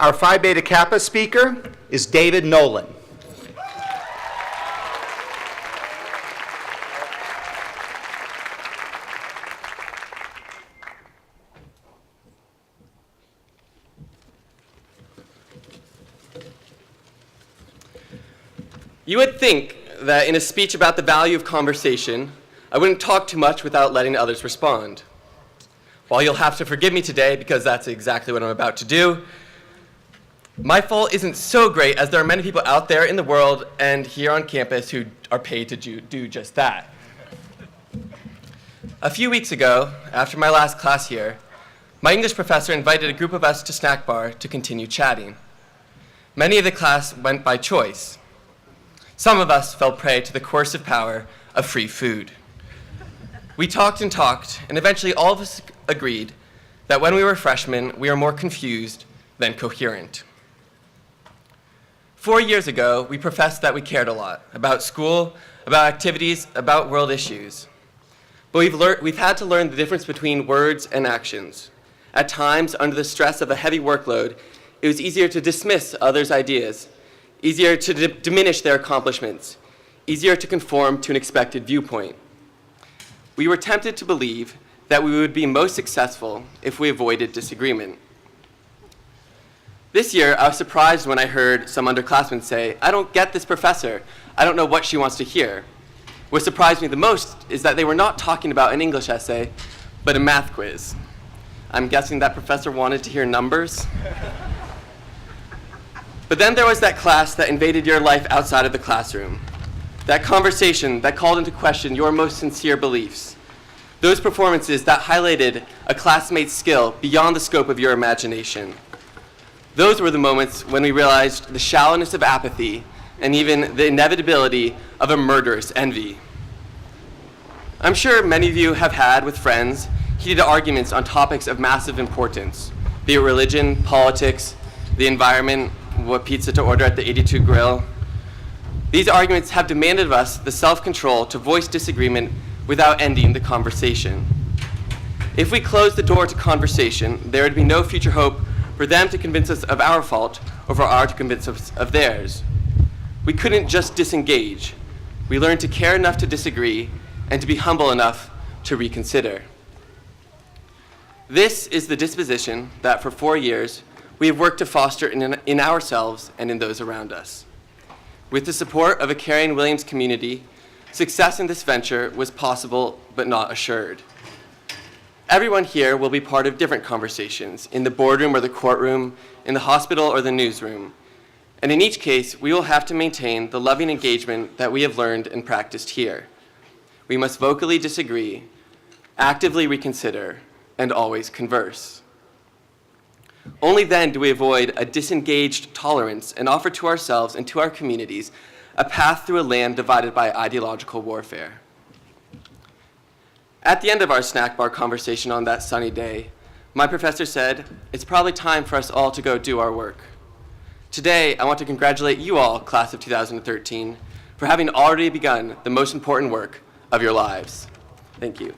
Our Phi Beta Kappa speaker is David Nolan. You would think that in a speech about the value of conversation, I wouldn't talk too much without letting others respond. While you'll have to forgive me today because that's exactly what I'm about to do, my fault isn't so great as there are many people out there in the world and here on campus who are paid to do just that. A few weeks ago, after my last class here, my English professor invited a group of us to snack bar to continue chatting. Many of the class went by choice. Some of us fell prey to the coercive power of free food. We talked, and eventually all of us agreed that when we were freshmen, we were more confused than coherent. 4 years ago, we professed that we cared a lot about school, about activities, about world issues. But we've had to learn the difference between words and actions. At times, under the stress of a heavy workload, it was easier to dismiss others' ideas, easier to diminish their accomplishments, easier to conform to an expected viewpoint. We were tempted to believe that we would be most successful if we avoided disagreement. This year, I was surprised when I heard some underclassmen say, "I don't get this professor. I don't know what she wants to hear." What surprised me the most is that they were not talking about an English essay, but a math quiz. I'm guessing that professor wanted to hear numbers. But then there was that class that invaded your life outside of the classroom. That conversation that called into question your most sincere beliefs. Those performances that highlighted a classmate's skill beyond the scope of your imagination. Those were the moments when we realized the shallowness of apathy and even the inevitability of a murderous envy. I'm sure many of you have had with friends heated arguments on topics of massive importance, be it religion, politics, the environment, what pizza to order at the 82 Grill. These arguments have demanded of us the self-control to voice disagreement without ending the conversation. If we closed the door to conversation, there would be no future hope for them to convince us of our fault or for ours to convince us of theirs. We couldn't just disengage. We learned to care enough to disagree and to be humble enough to reconsider. This is the disposition that for 4 years we have worked to foster in ourselves and in those around us. With the support of a caring Williams community, success in this venture was possible but not assured. Everyone here will be part of different conversations, in the boardroom or the courtroom, in the hospital or the newsroom. And in each case, we will have to maintain the loving engagement that we have learned and practiced here. We must vocally disagree, actively reconsider, and always converse. Only then do we avoid a disengaged tolerance and offer to ourselves and to our communities a path through a land divided by ideological warfare. At the end of our snack bar conversation on that sunny day, my professor said, "It's probably time for us all to go do our work." Today, I want to congratulate you all, class of 2013, for having already begun the most important work of your lives. Thank you.